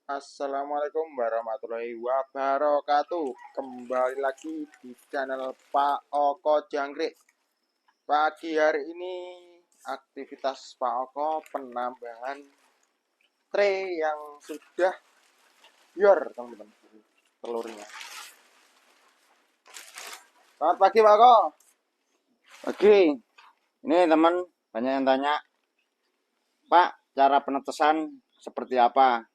Assalamualaikum warahmatullahi wabarakatuh. Kembali lagi di channel Pak Oko Jangkrik. Pagi hari ini aktivitas Pak Oko penambahan tray yang sudah biar teman-teman telurnya. Selamat pagi Pak Oko. Oke, ini teman banyak yang tanya, Pak, cara penetesan seperti apa?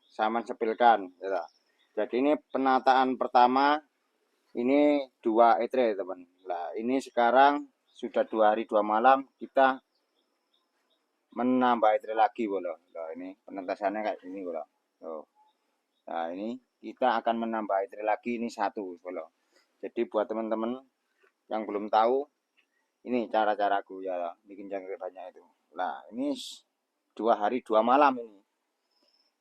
Saya sepilkan. Ya. Jadi ini penataan pertama, ini 2 etre teman. Nah, ini sekarang sudah 2 hari 2 malam kita menambah etre lagi, bolo. Nah, ini penetasannya kayak ini, bolo. Nah, ini kita akan menambah etre lagi, ini 1, bolo. Jadi buat teman-teman yang belum tahu, ini cara-caraku ya bikin jangkrik banyak itu. Nah, ini 2 hari 2 malam ini.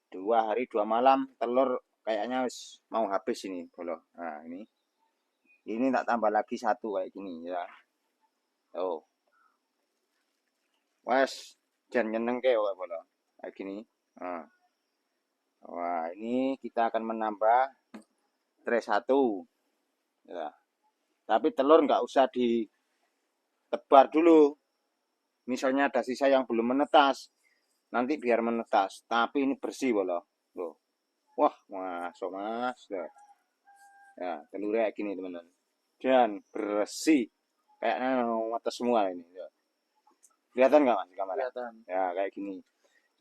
2 hari 2 malam telur kayaknya mau habis ini, bolo. Nah, ini tak tambah lagi 1 kayak gini ya. Tuh. Wes, jangan nyeneng ke bolo. Kayak gini. Nah. Wah, ini kita akan menambah tray 1. Ya. Tapi telur nggak usah ditebar dulu. Misalnya ada sisa yang belum menetas, nanti biar menetas. Tapi ini bersih, bolo. Loh. Wah, masuk mas. Ya, telurnya kayak gini, teman-teman. Dan bersih. Kayaknya menetas semua ini. Ya. Kelihatan nggak mas gambarnya? Kelihatan. Ya, kayak gini.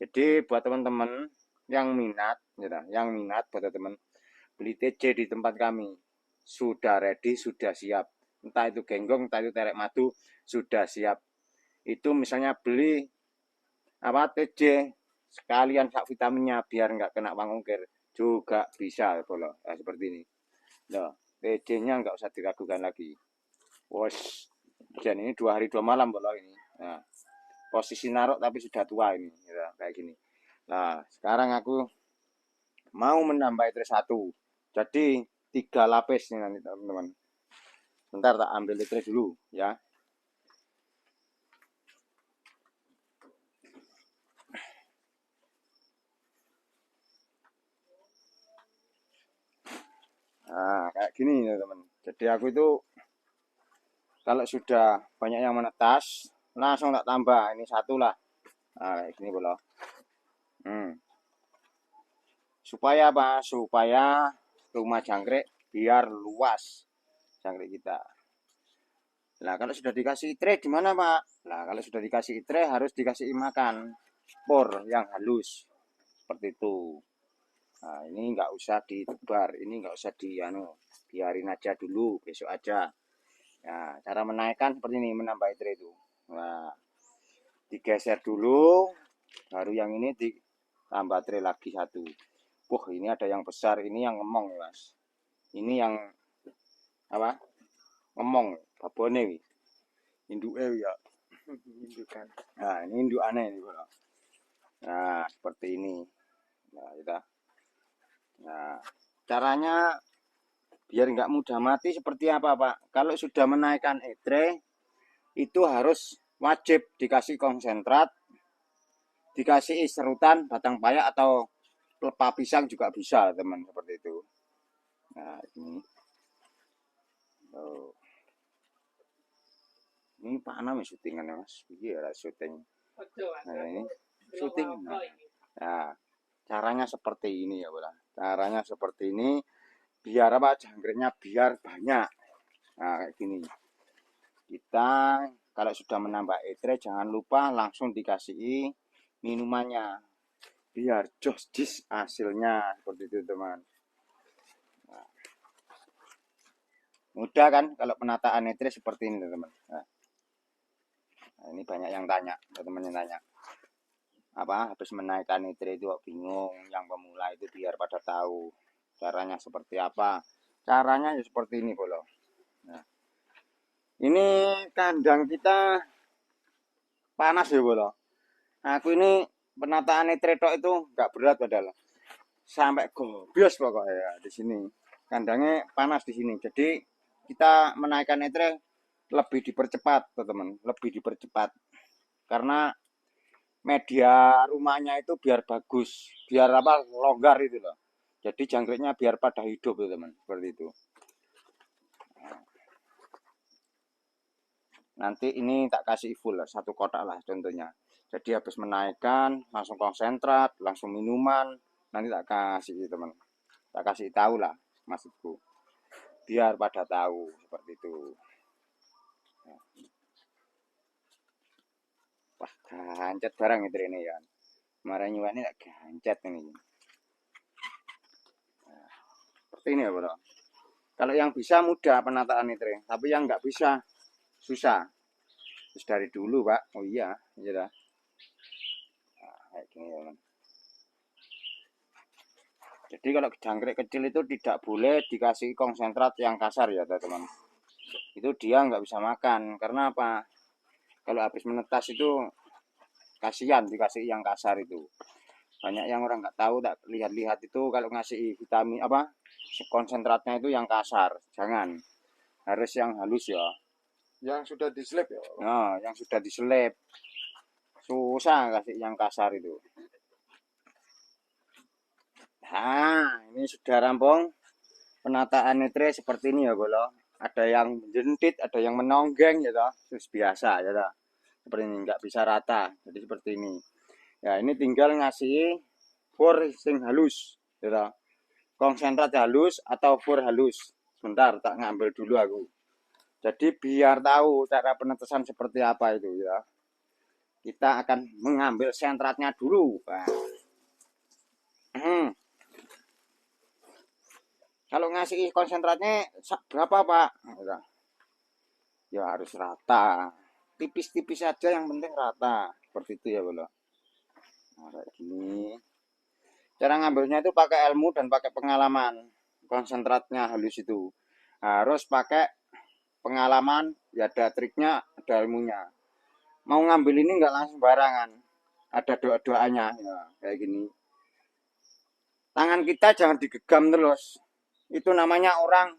Jadi buat teman-teman yang minat, ya, buat teman-teman beli TJ di tempat kami sudah ready, sudah siap. Entah itu genggong, entah itu terek madu, sudah siap. Itu misalnya beli apa TJ sekalian sak vitaminnya biar nggak kena uang ongkir juga bisa, bolo. Nah, seperti ini. Nah, TJ-nya nggak usah diragukan lagi. Wos, dan ini 2 hari 2 malam, bolo ini. Nah, posisi narok tapi sudah tua ini, ya, kayak gini. Nah, sekarang aku mau menambah itu 1. Jadi 3 lapis nih nanti teman-teman. Bentar tak ambil litre dulu ya. Nah, kayak gini teman-teman. Jadi aku itu kalau sudah banyak yang menetas, langsung tak tambah. Ini 1 lah. Nah, kayak gini bolo. Supaya apa? Supaya rumah jangkrik biar luas jangkrik kita. Nah, kalau sudah dikasih tray gimana, Pak? Nah, kalau sudah dikasih tray harus dikasih makan por yang halus. Seperti itu. Nah, ini nggak usah ditebar, ini nggak usah biarin aja dulu, besok aja. Nah, cara menaikkan seperti ini, menambah tray itu. Nah, digeser dulu, baru yang ini ditambah tray lagi 1. Wah, ini ada yang besar, ini yang ngemong, mas. Ini yang apa? Ngemong, babone wi. Induke ya. Indukan. Nah, ini induk aneh ini, bro. Nah, seperti ini. Nah, kita. Nah, caranya biar nggak mudah mati seperti apa, Pak? Kalau sudah menaikkan etre, itu harus wajib dikasih konsentrat, dikasih serutan batang payak atau pelepah pisang juga bisa, teman, seperti itu. Nah, ini. Oh. Ini panas nih syutingan mas, iya syuting. Nah, ini syuting. Nah, caranya seperti ini ya, bola. Caranya seperti ini, biar apa? Jangkriknya biar banyak. Nah, kayak gini. Kita kalau sudah menambah etre, jangan lupa langsung dikasih minumannya. Biar jos jis hasilnya seperti itu, teman. Nah, mudah kan kalau penataan etre seperti ini, teman. Nah, ini banyak yang tanya, teman yang tanya. Apa habis menaikkan etre itu bingung, yang pemula itu biar pada tahu caranya seperti apa. Caranya ya seperti ini, bolo. Nah, ini kandang kita panas ya, bolo. Aku ini penataan etre tok itu nggak berat padahal. Sampai gobios pokoknya ya di sini. Kandangnya panas di sini. Jadi kita menaikkan etre lebih dipercepat, teman-teman, lebih dipercepat. Karena media rumahnya itu biar bagus, biar apa longgar itu loh. Jadi jangkriknya biar pada hidup itu teman, seperti itu. Nanti ini tak kasih full lah, 1 kotak lah contohnya. Jadi habis menaikkan langsung konsentrat, langsung minuman, nanti tak kasih teman, tak kasih tahu lah maksudku, biar pada tahu seperti itu. Wah gancet barang itu ini ya, kemarin nyuwani tak gancet ini. Seperti ini ya bro. Kalau yang bisa mudah penataan itu, tapi yang nggak bisa susah. Terus dari dulu pak, oh iya, iya dah. Nah, kayak gini ya teman. Jadi kalau jangkrik kecil itu tidak boleh dikasih konsentrat yang kasar ya teman. Itu dia nggak bisa makan, karena apa? Kalau habis menetas itu kasihan dikasih yang kasar itu. Banyak yang orang nggak tahu, tak lihat-lihat itu kalau ngasih vitamin apa konsentratnya itu yang kasar, jangan, harus yang halus ya. Yang sudah diselip ya. Nah, yang sudah diselip susah kasih yang kasar itu. Nah, ini sudah rampung penataan nitre seperti ini ya bolo. Ada yang jentit, ada yang menonggeng ya toh, terus biasa ya toh. Seperti ini nggak bisa rata, jadi seperti ini. Ya ini tinggal ngasih fur sing halus, ya toh. Konsentrat halus atau fur halus. Sebentar, tak ngambil dulu aku. Jadi biar tahu cara penetesan seperti apa itu ya. Kita akan mengambil sentratnya dulu. Nah. Kalau ngasih konsentratnya berapa pak? Ya harus rata. Tipis-tipis saja yang penting rata. Seperti itu ya bolo. Nah, kayak gini. Cara ngambilnya itu pakai ilmu dan pakai pengalaman. Konsentratnya halus itu. Harus pakai pengalaman, ya ada triknya, ada ilmunya. Mau ngambil ini nggak langsung barangan. Ada doa-doanya ya, kayak gini. Tangan kita jangan digegam terus. Itu namanya orang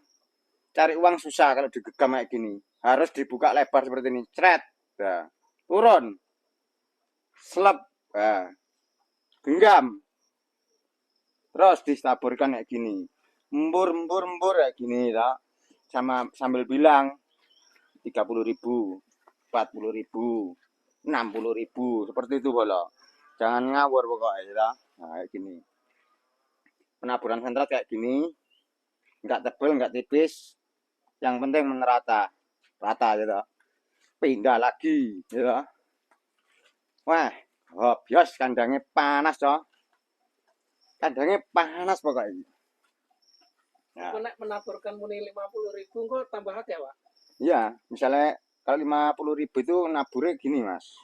cari uang susah kalau digegam kayak gini. Harus dibuka lebar seperti ini. Cret. Nah, turun. Slep. Nah, genggam. Terus distaburkan kayak gini. Embur kayak gini. Ya. Sama sambil bilang 30.000, 40.000, 60.000. Seperti itu bolo. Jangan ngawur pokoknya. Ya. Nah, kayak gini. Penaburan sentrat kayak gini. Enggak tebal, enggak tipis. Yang penting menerata. Rata gitu. Pindah lagi gitu. Wah, oh, bios kandangnya panas toh. Kandangnya panas pokoknya. Nah. Nek menaburkan muni 50.000 kok tambah akeh, Pak. Iya, misalnya kalau 50.000 itu naburnya gini, Mas.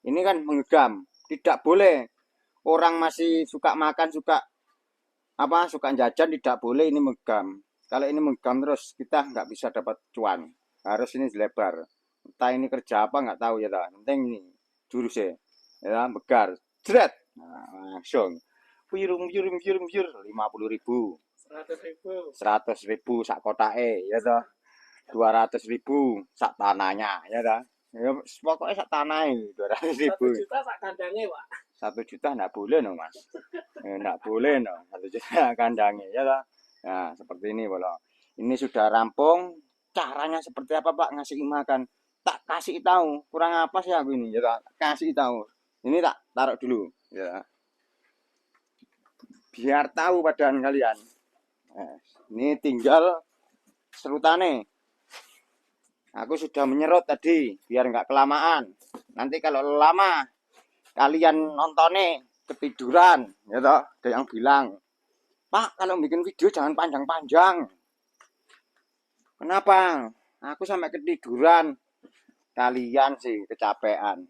Ini kan mengegam. Tidak boleh. Orang masih suka makan, suka jajan, tidak boleh ini megam. Kalau ini megam terus kita nggak bisa dapat cuan. Harus ini dilebar. Entah ini kerja apa nggak tahu ya, penting ini jurusnya. Ya, megar. Jret. Nah, langsung. Pirum 50.000. 100.000 sak kotake ya toh. 200.000 sak tanahnya ya toh. Ya pokoknya sak tanah 200.000. 1 juta sak kandangnya, Pak. 1 juta enggak boleh no mas. Enggak boleh no. 1 juta kandangnya ya toh. Nah seperti ini bolo. Ini sudah rampung. Caranya seperti apa pak ngasih makan? Tak kasih tahu. Kurang apa sih aku ini ya toh. Kasih tahu. Ini tak taruh dulu ya. Biar tahu badan kalian. Nah, ini tinggal serutane. Aku sudah menyerut tadi biar nggak kelamaan. Nanti kalau lama kalian nontonnya ketiduran, ya toh. Ada yang bilang, Pak kalau bikin video jangan panjang-panjang. Kenapa? Aku sampai ketiduran. Kalian sih kecapean.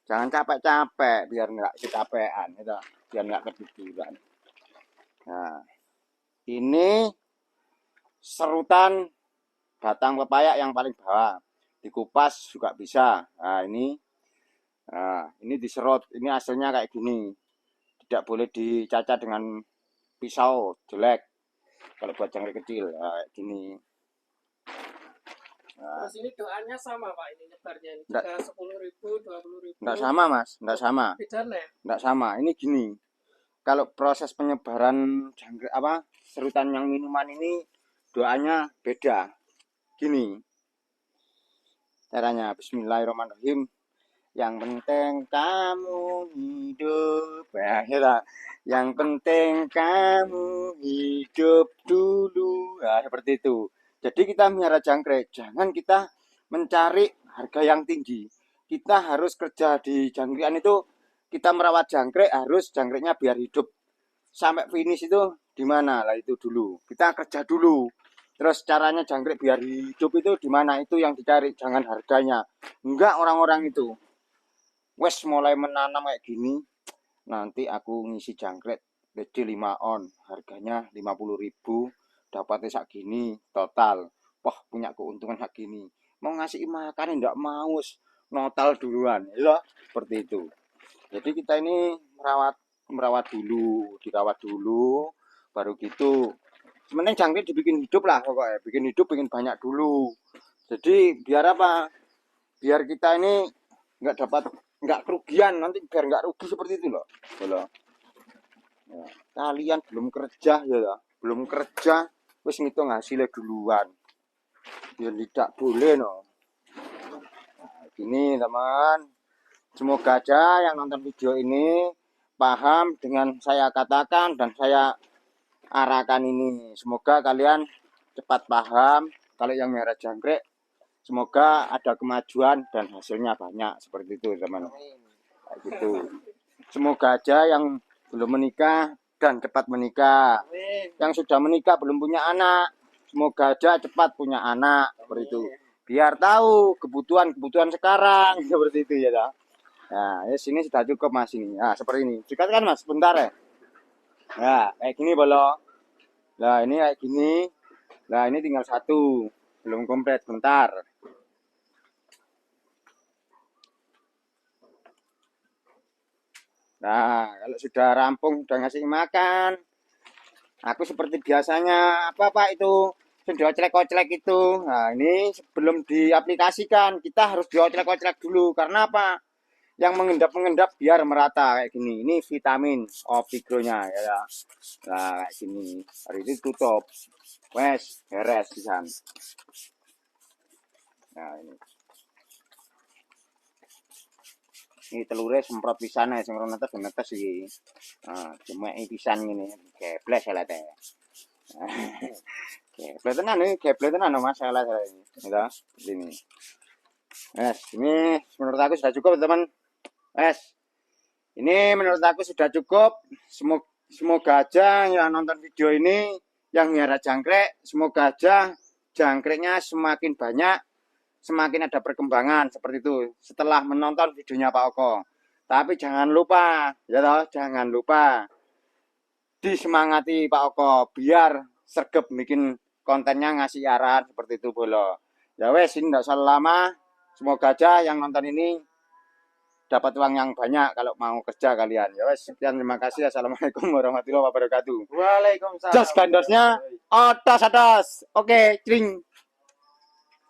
Jangan capek-capek biar nggak kecapean, ya toh. Biar nggak ketiduran. Nah, ini serutan batang pepaya yang paling bawah. Dikupas juga bisa. Nah, ini diserut. Ini hasilnya kayak gini. Tidak boleh dicacah dengan pisau, jelek. Kalau buat jangkrik kecil, nah, kayak gini. Nah, Terus ini doanya sama Pak, ini nyebarnya ini Nggak. juga 10.000, 20.000. enggak sama Mas, enggak sama. Bedanya ya? Enggak sama. Ini gini. Kalau proses penyebaran jangkrik apa serutan yang minuman ini doanya beda. Gini. Caranya Bismillahirrahmanirrahim. Yang penting kamu hidup. Ya, ya. Yang penting kamu hidup dulu. Nah, seperti itu. Jadi kita melihara jangkrik, jangan kita mencari harga yang tinggi. Kita harus kerja di jangkrikan itu, kita merawat jangkrik, harus jangkriknya biar hidup. Sampai finish itu di mana? Lah itu dulu. Kita kerja dulu. Terus caranya jangkrik biar hidup itu di mana? Itu yang dicari, jangan harganya. Enggak orang-orang itu. Wes mulai menanam kayak gini, nanti aku ngisi jangkrik PD 5 on, harganya 50.000, dapatnya sak gini total. Wah, punya keuntungan sak gini. Mau ngasih makan enggak mau, notal duluan. Ya, seperti itu. Jadi kita ini merawat dulu, dirawat dulu, baru gitu. Sebenarnya jangkrik dibikin hidup lah pokoknya, bikin hidup, bikin banyak dulu. Jadi biar apa? Biar kita ini nggak kerugian, nanti biar nggak rugi seperti itu loh. Ya, kalian belum kerja ya, belum kerja, wis ngitung hasilnya duluan. Ya tidak boleh no. Nah, gini teman, semoga aja yang nonton video ini paham dengan saya katakan dan saya arahkan ini. Semoga kalian cepat paham. Kalau yang merah jangkrik, semoga ada kemajuan dan hasilnya banyak seperti itu teman. Kayak gitu. Semoga aja yang belum menikah dan cepat menikah. Yang sudah menikah belum punya anak, semoga aja cepat punya anak seperti itu. Biar tahu kebutuhan sekarang seperti itu ya. Nah, ya sini sudah cukup Mas ini. Nah, seperti ini. Dikatakan Mas, bentar ya. Nah, kayak gini bolo. Nah, ini kayak gini. Nah, ini tinggal satu. Belum komplit, bentar. Nah, kalau sudah rampung, sudah ngasih makan, aku seperti biasanya, apa Pak itu, sudah oclek-oclek itu. Nah, ini sebelum diaplikasikan, kita harus dioclek-oclek dulu. Karena apa? Yang mengendap-mengendap biar merata kayak gini. Ini vitamin Opikronya ya. Nah, kayak gini. Hari ini tutup. Wes, beres pisan. Nah, ini telurnya semprot pisan ya, semprot netes iki. Nah, cuma pisan ngene, gebles lah teh. Gebles tenan nih, gebles tenan masalah ini. Ya, ini. Ini menurut aku sudah cukup, teman. Ini menurut aku sudah cukup. Semoga aja yang nonton video ini, yang miara jangkrik, semoga aja jangkriknya semakin banyak, semakin ada perkembangan seperti itu setelah menonton videonya Pak Oko. Tapi jangan lupa, ya toh, jangan lupa disemangati Pak Oko biar sergap bikin kontennya, ngasih arahan seperti itu bolo. Ya wes, ini enggak usah lama. Semoga aja yang nonton ini dapat uang yang banyak kalau mau kerja kalian. Ya wes, sekian, terima kasih. Assalamualaikum warahmatullahi wabarakatuh. Waalaikumsalam. Jos gandosnya atas. Oke, cring.